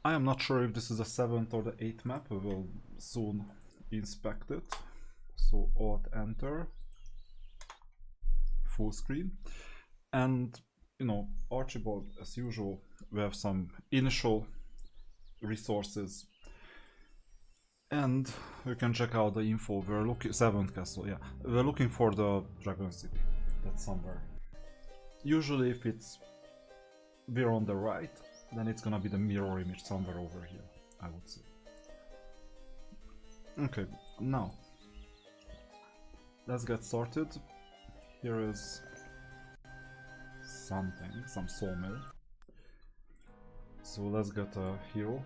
I am not sure if this is the 7th or the 8th map. We will soon inspect it. So Alt Enter, full screen, and you know, Archibald, as usual, we have some initial resources, and you can check out the info. We're looking 7th castle. Yeah, we're looking for the Dragon City. That's somewhere. Usually, if we're on the right, then it's gonna be the mirror image somewhere over here, I would say. Okay, now let's get started. Here is something, some sawmill. So let's get a hero.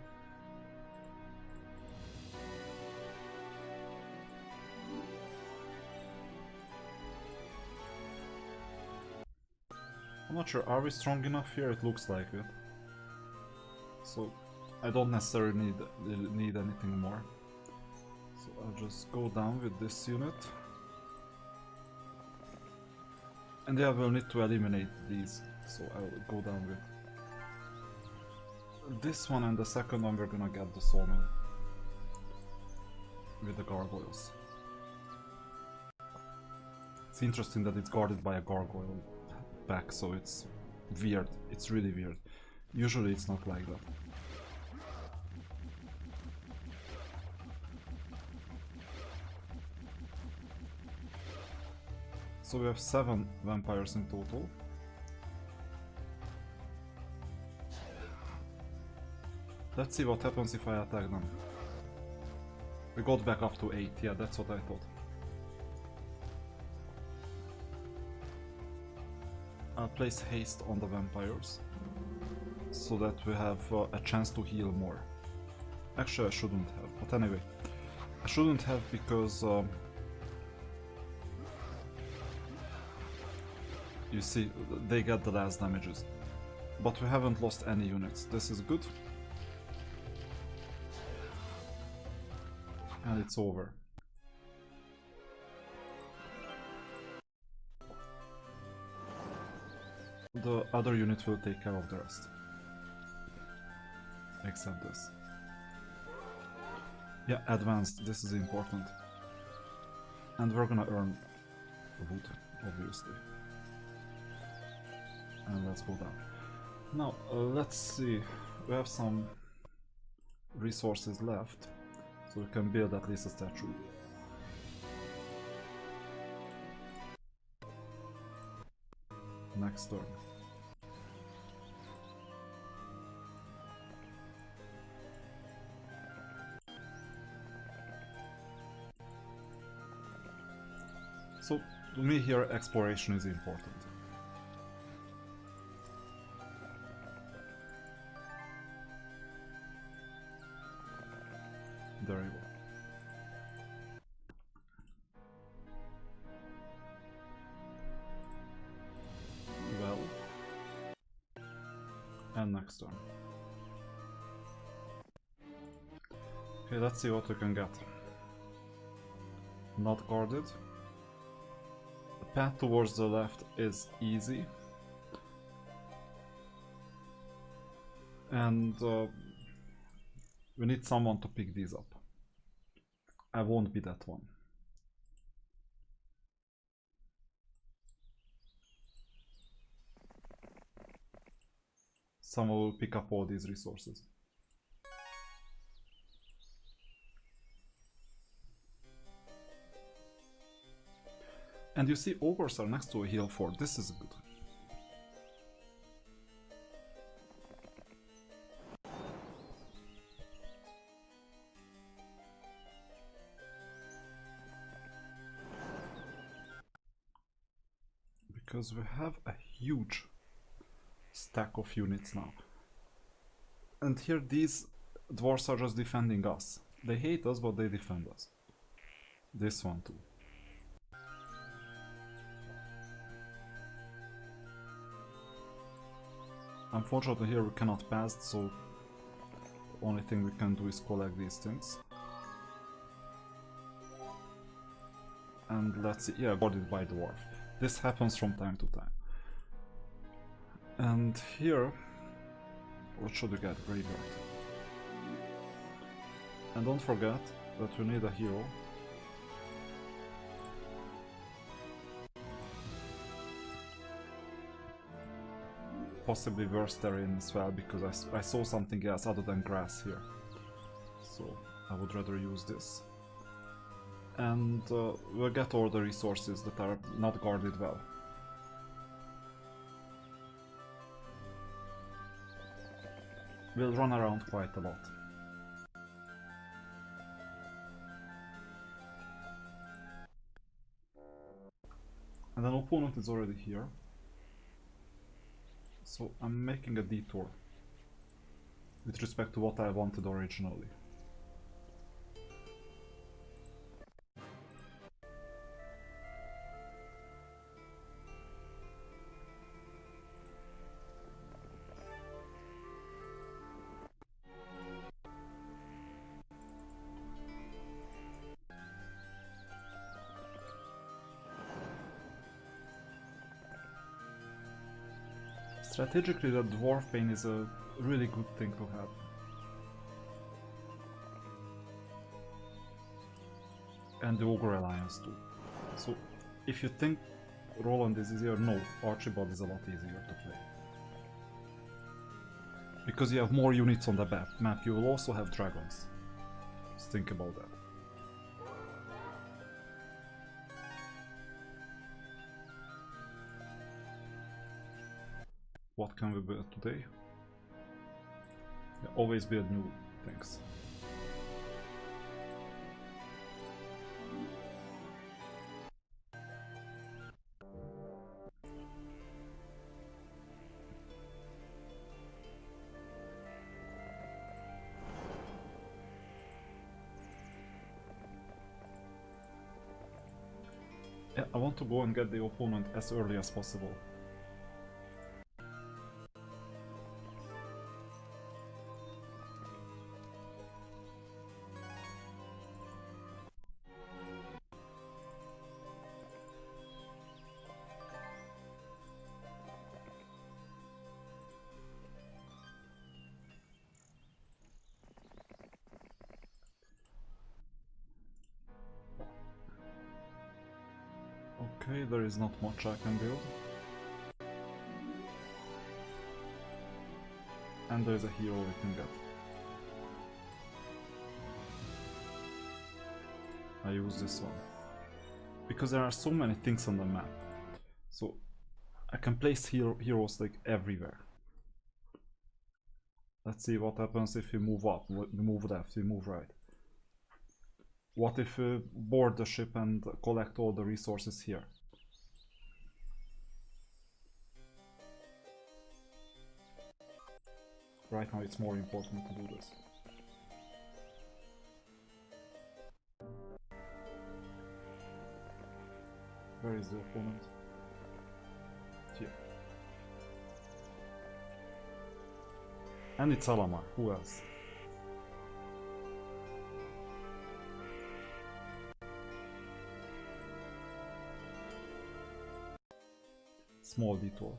I'm not sure, are we strong enough here? It looks like it. So I don't necessarily need anything more. So I'll just go down with this unit. And yeah, we'll need to eliminate these, so I'll go down with this one, and the second one we're gonna get the sawmill with the gargoyles. It's interesting that it's guarded by a gargoyle back, so it's weird. It's really weird. Usually it's not like that. So we have 7 vampires in total. Let's see what happens if I attack them. We got back up to 8, yeah, that's what I thought. I'll place haste on the vampires, so that we have a chance to heal more. Actually, I shouldn't have, but anyway. I shouldn't have because... you see, they get the last damages. But we haven't lost any units, this is good. And it's over. The other unit will take care of the rest. Except this. Yeah, advanced, this is important. And we're gonna earn wood, obviously. And let's go down. Now, let's see. We have some resources left, so we can build at least a statue. Next turn. So, to me here, exploration is important. There you go. Well, and next turn. Okay, let's see what we can get. Not guarded. The path towards the left is easy. And we need someone to pick these up. I won't be that one. Someone will pick up all these resources. And you see, ogres are next to a heal fort. This is good. Because we have a huge stack of units now. And here these dwarves are just defending us. They hate us, but they defend us. This one too. Unfortunately here we cannot pass, so the only thing we can do is collect these things. And let's see, yeah, guarded by dwarf. This happens from time to time. And here, what should we get? Graveyard. And don't forget that you need a hero. Possibly worse terrain as well, because I saw something else other than grass here. So I would rather use this. And we'll get all the resources that are not guarded well. We'll run around quite a lot. And an opponent is already here. So I'm making a detour with respect to what I wanted originally. Strategically, the dwarf pain is a really good thing to have. And the Ogre Alliance too. So, if you think Roland is easier, no, Archibald is a lot easier to play. Because you have more units on the map, you will also have dragons. Just think about that. What can we build today? Yeah, always build new things. Yeah, I want to go and get the opponent as early as possible. Okay, there is not much I can build. And there is a hero we can get. I use this one. Because there are so many things on the map. So I can place heroes like everywhere. Let's see what happens if we move up, we move left, we move right. What if we board the ship and collect all the resources here? Right now it's more important to do this. Where is the opponent? Here. And it's Alamar, who else? Small detour.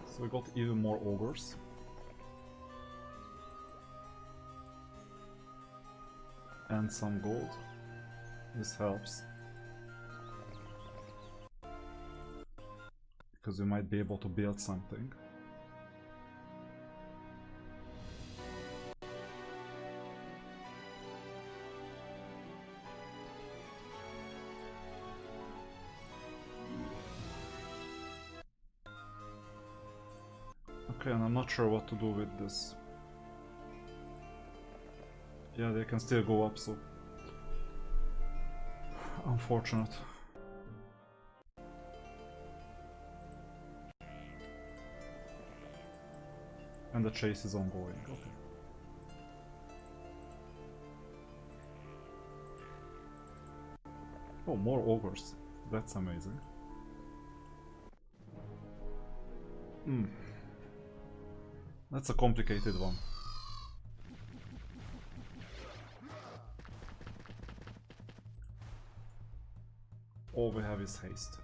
So we got even more ogres. And some gold. This helps. Because we might be able to build something. Okay, and I'm not sure what to do with this. Yeah, they can still go up, so... Unfortunate. And the chase is ongoing, okay. Oh, more ogres. That's amazing. That's a complicated one. all we have is haste.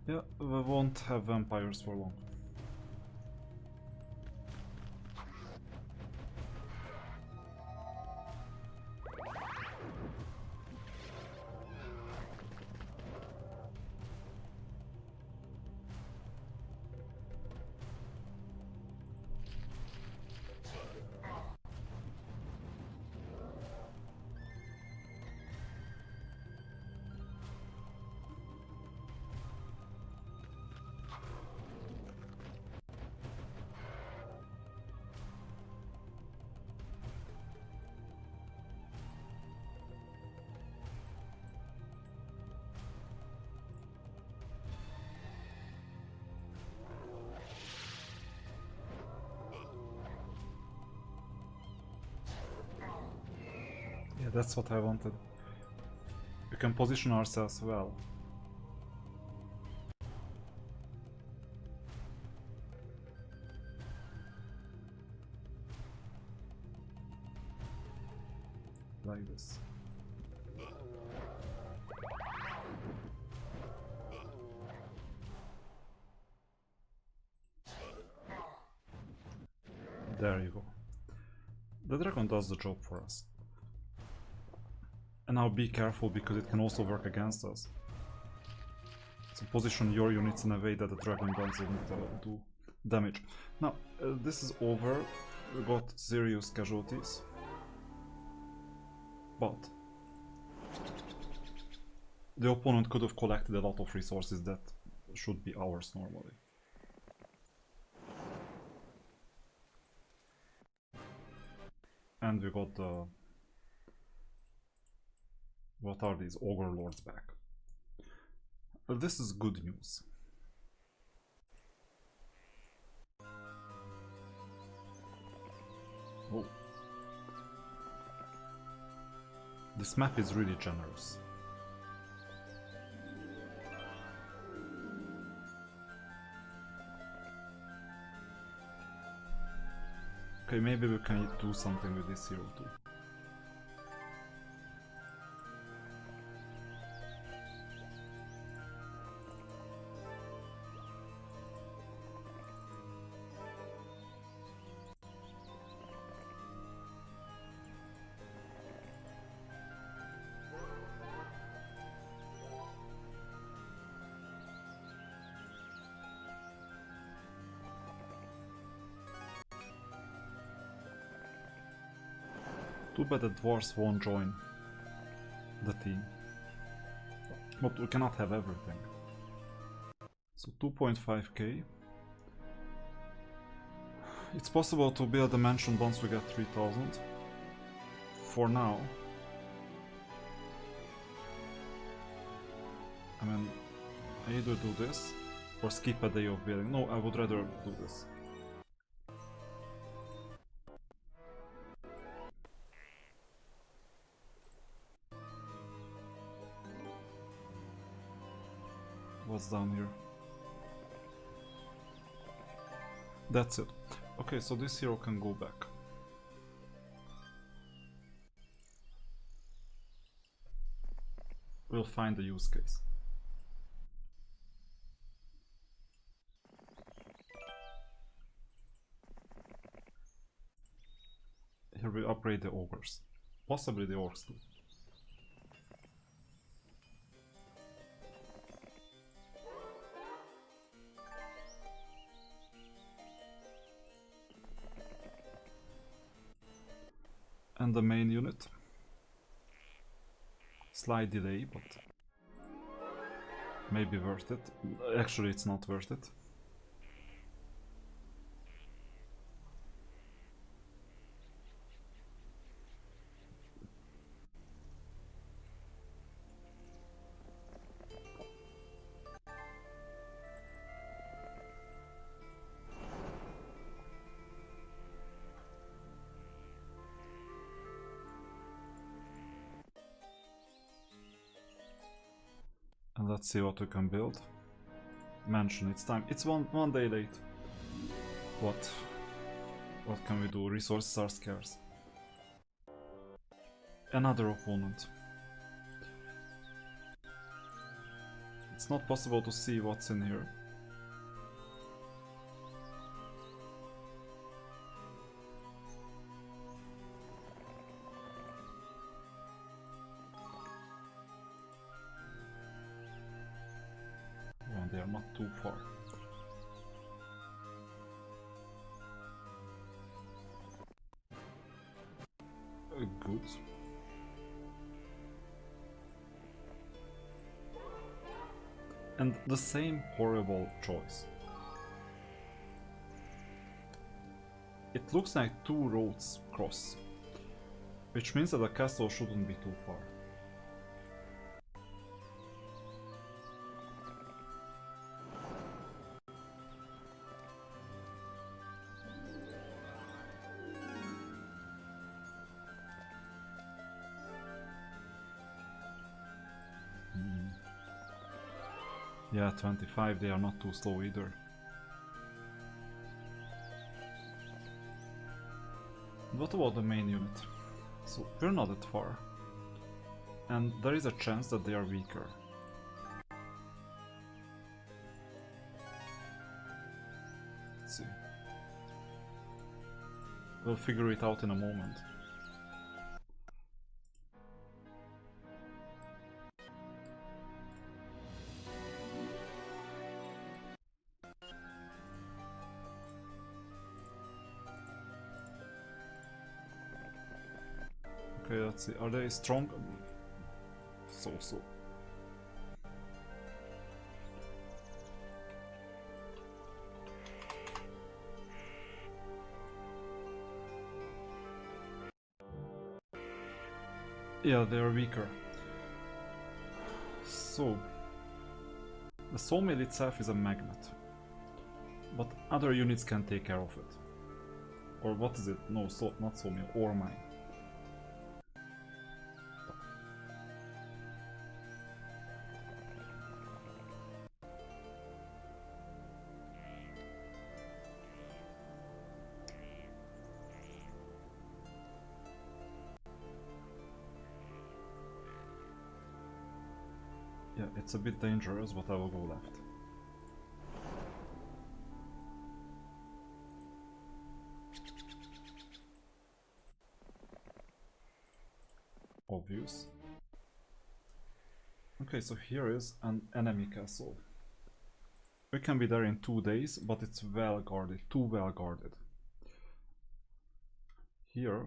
Yeah, we won't have vampires for long. Yeah, that's what I wanted. We can position ourselves well. Like this. There you go. The dragon does the job for us. And now be careful because it can also work against us. So position your units in a way that the dragon doesn't do damage. Now, this is over. We got serious casualties. But the opponent could have collected a lot of resources that should be ours normally. And we got the... what are these? Ogre Lords back. This is good news. Oh. This map is really generous. Okay, maybe we can do something with this hero too. Too bad the dwarves won't join the team. But we cannot have everything. So 2.5k. It's possible to build a mansion once we get 3000. For now. I mean, I either do this or skip a day of building. No, I would rather do this. What's down here? That's it. Okay, so this hero can go back. We'll find the use case. Here we upgrade the ogres. Possibly the orcs too. And the main unit. Slight delay, but maybe worth it. Actually, it's not worth it. Let's see what we can build. Mansion, it's time. It's one day late. What can we do? Resources are scarce. Another opponent. It's not possible to see what's in here. Oh, they are not too far. Good. And the same horrible choice. It looks like two roads cross, which means that the castle shouldn't be too far. Yeah, 25, they are not too slow either. What about the main unit? So, we're not that far. And there is a chance that they are weaker. Let's see. We'll figure it out in a moment. Okay, let's see. Are they strong? So. Yeah, they are weaker. So, the sawmill itself is a magnet, but other units can take care of it. Or what is it? No, not sawmill, ore mine. Yeah, it's a bit dangerous, but I will go left. Obvious. Okay, so here is an enemy castle. We can be there in 2 days, but it's well guarded, too well guarded. Here,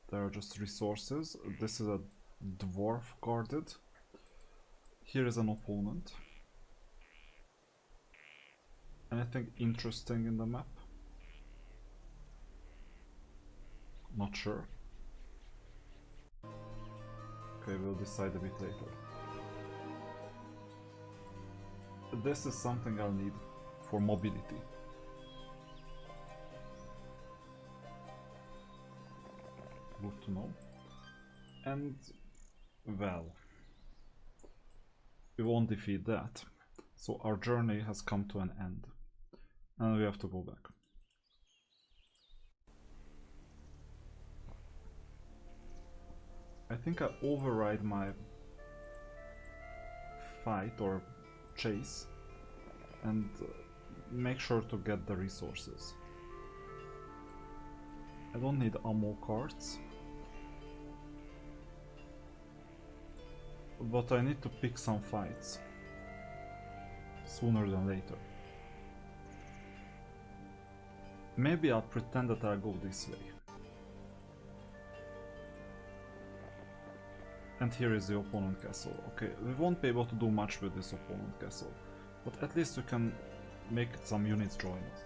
there are just resources. This is a dwarf guarded. Here is an opponent. Anything interesting in the map? Not sure. Okay, we'll decide a bit later. This is something I'll need for mobility. Good to know. And, well, we won't defeat that. So our journey has come to an end. And we have to go back. I think I override my fight or chase and make sure to get the resources. I don't need ammo carts, but I need to pick some fights sooner than later. Maybe I'll pretend that I'll go this way. And here is the opponent castle. Okay, we won't be able to do much with this opponent castle, but at least we can make some units join us.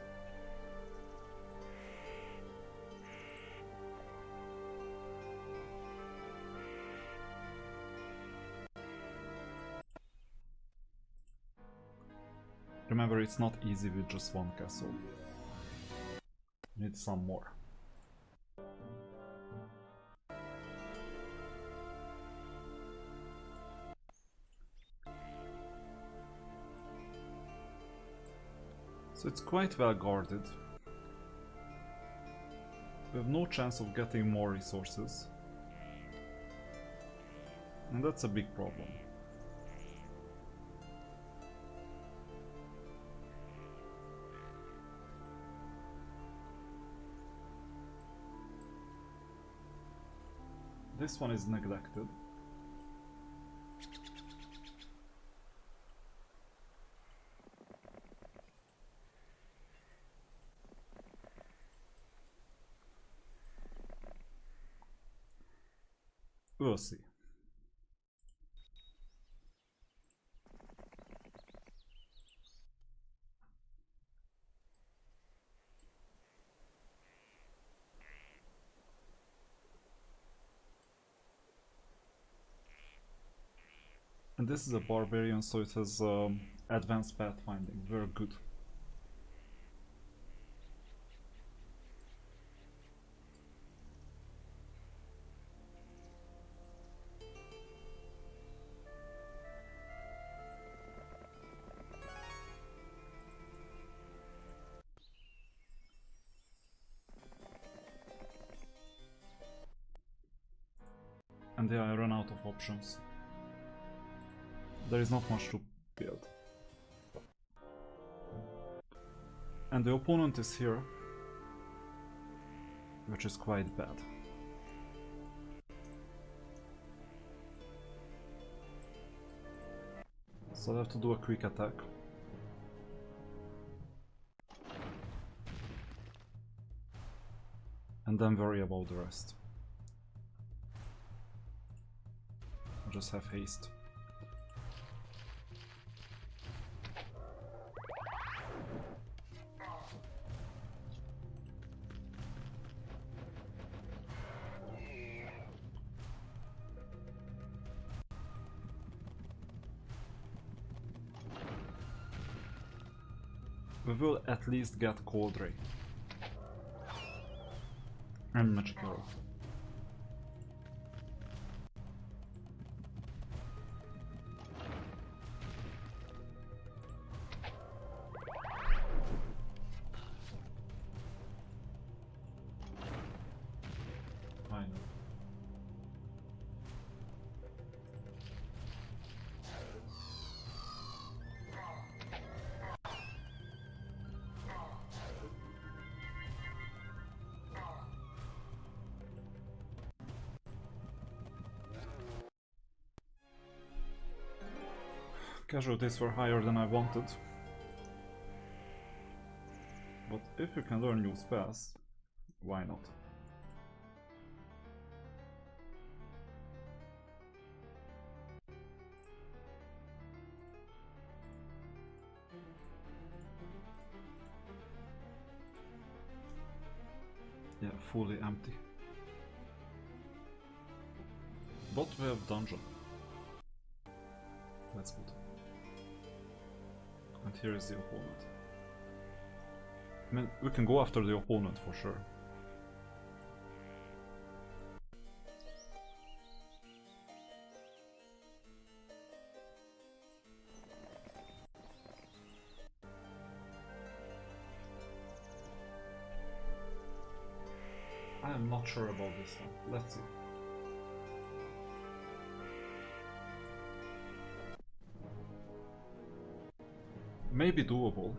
Remember, it's not easy with just one castle. Need some more. So it's quite well guarded. We have no chance of getting more resources. And that's a big problem. This one is neglected. We'll see. And this is a barbarian, so it has advanced pathfinding. Very good. And yeah, I run out of options. There is not much to build. And the opponent is here, which is quite bad. So I have to do a quick attack. And then worry about the rest. I'll just have haste. We will at least get Cold Ray. And Magic Arrow. Fine. Casualties were higher than I wanted. But if you can learn new spells, why not? Yeah, fully empty. But we have dungeon. That's good. And here is the opponent. I mean, we can go after the opponent for sure. I am not sure about this one. Let's see. Maybe doable.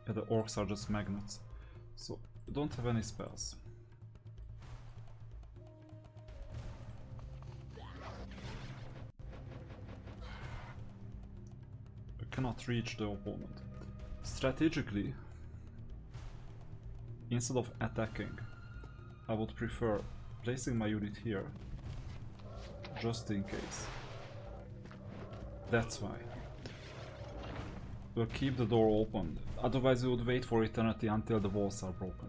Yeah, the orcs are just magnets. So, we don't have any spells. We cannot reach the opponent. Strategically, instead of attacking, I would prefer placing my unit here, just in case. That's why. We'll keep the door open, otherwise we would wait for eternity until the walls are broken.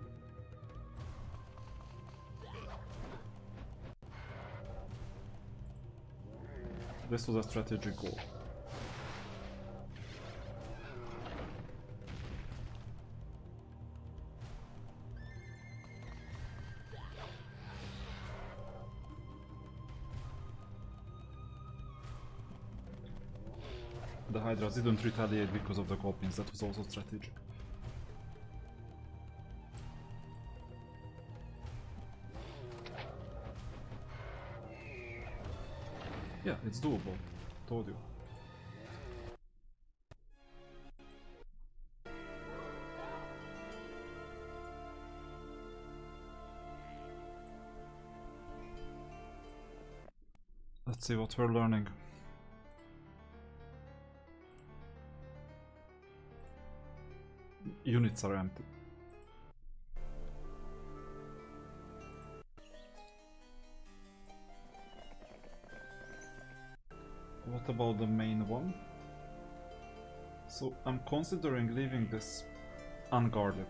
This was a strategic goal. The Hydras didn't retaliate because of the Goblins, that was also strategic. Yeah, it's doable. Told you. Let's see what we're learning. Units are empty. What about the main one? So I'm considering leaving this unguarded,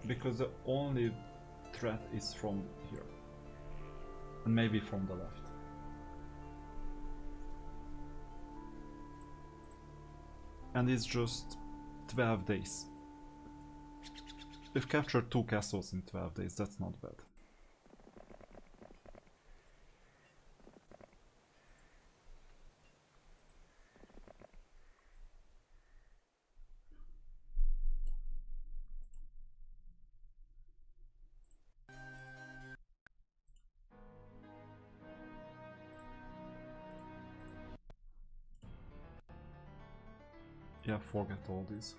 because the only threat is from here, and maybe from the left. And it's just 12 days. We've captured 2 castles in 12 days, that's not bad. Yeah, forget all these.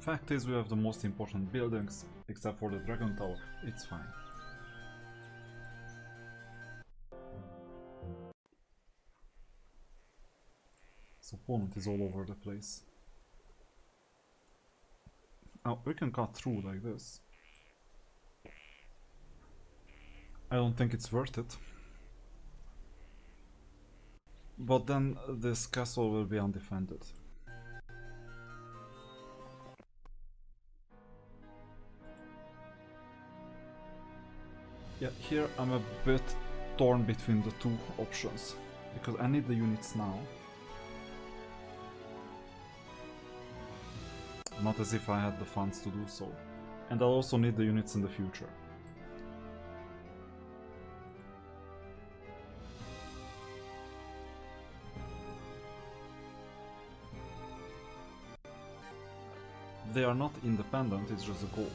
Fact is, we have the most important buildings, except for the Dragon Tower. It's fine. This opponent is all over the place. Now, we can cut through like this. I don't think it's worth it. But then this castle will be undefended. Yeah, here I'm a bit torn between the 2 options, because I need the units now. Not as if I had the funds to do so. And I'll also need the units in the future. They are not independent, it's just a goal.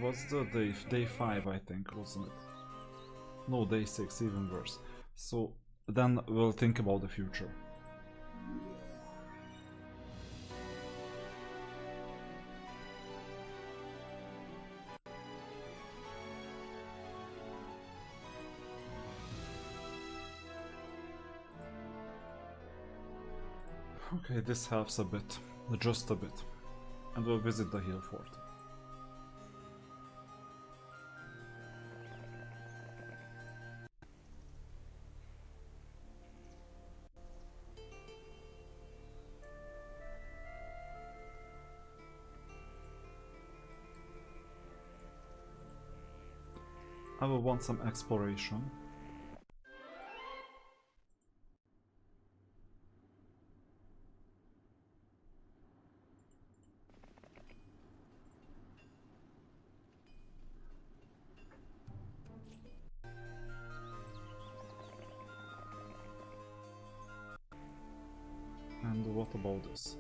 What's the day? Day 5, I think, wasn't it? No, day 6, even worse. So then we'll think about the future. Okay, this helps a bit, just a bit. And we'll visit the hill fort. I will want some exploration. And what about this?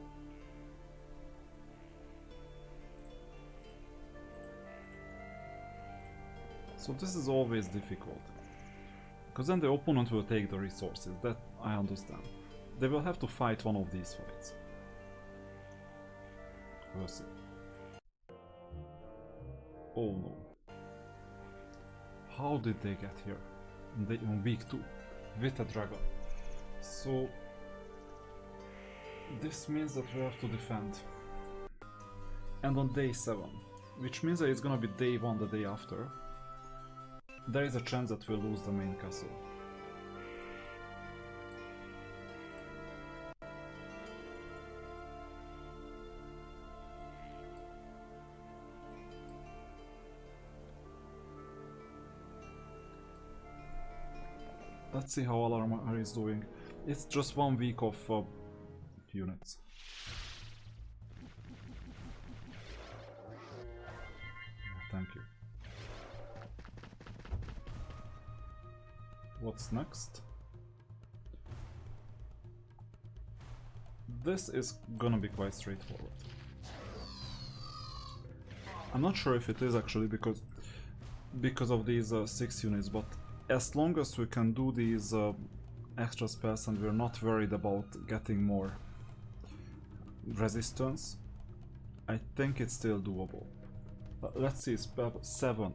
So this is always difficult, because then the opponent will take the resources, that I understand. They will have to fight one of these fights. We'll see. Oh no. How did they get here? In week 2, with a dragon. So this means that we have to defend. And on day 7, which means that it's gonna be day 1 the day after, there is a chance that we'll lose the main castle. Let's see how Alarmar is doing. It's just 1 week of units. Thank you. what's next? This is gonna be quite straightforward. I'm not sure if it is actually because of these 6 units, but as long as we can do these extra spells and we're not worried about getting more resistance, I think it's still doable. Let's see, spell 7,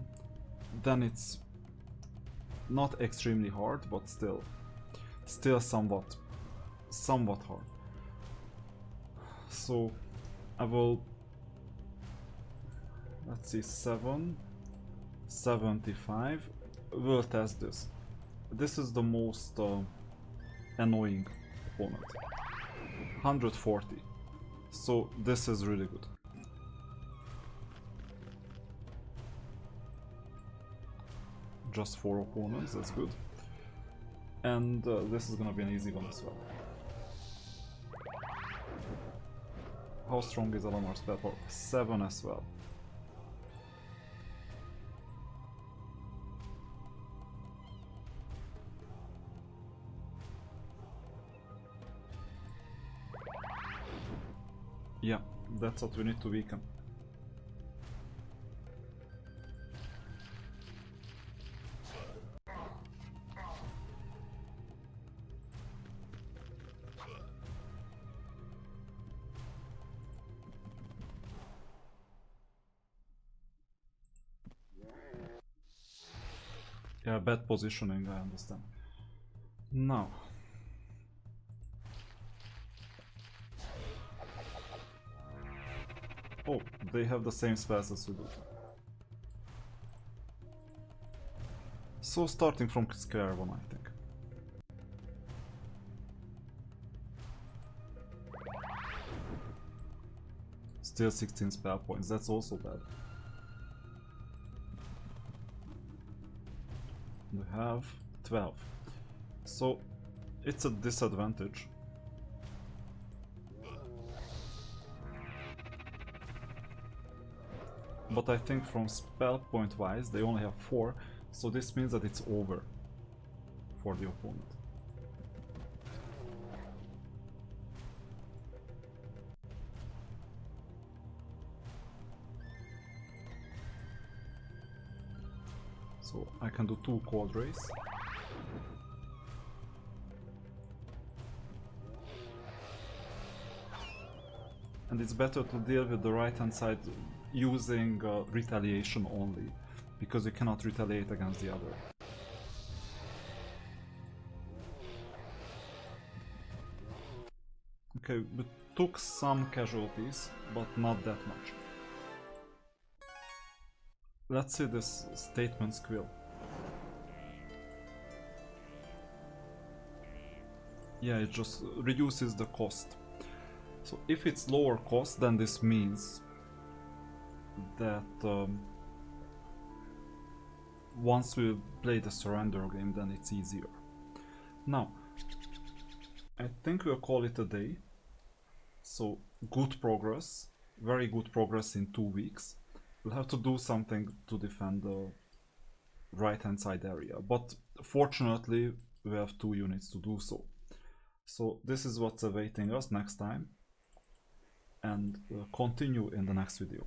then it's not extremely hard, but still somewhat hard. So I will, let's see, 75. We'll test this. This is the most annoying opponent. 140. So this is really good. Just 4 opponents, that's good. And this is gonna be an easy one as well. How strong is Alamar's spell power? 7 as well. Yeah, that's what we need to weaken. Yeah, bad positioning, I understand. Now. Oh, they have the same spells as we do. So starting from square one, I think. Still 16 spell points, that's also bad. We have 12. So it's a disadvantage. But I think from spell point wise they only have 4, so this means that it's over for the opponent. So I can do 2 cold rays. And it's better to deal with the right hand side using retaliation only, because you cannot retaliate against the other. Okay, we took some casualties, but not that much. Let's see this statement quill. Yeah, it just reduces the cost. So if it's lower cost, then this means that once we play the surrender game, then it's easier. Now, I think we'll call it a day. So good progress, very good progress in 2 weeks. We'll have to do something to defend the right hand side area, but fortunately we have 2 units to do so. So this is what's awaiting us next time, and we'll continue in the next video.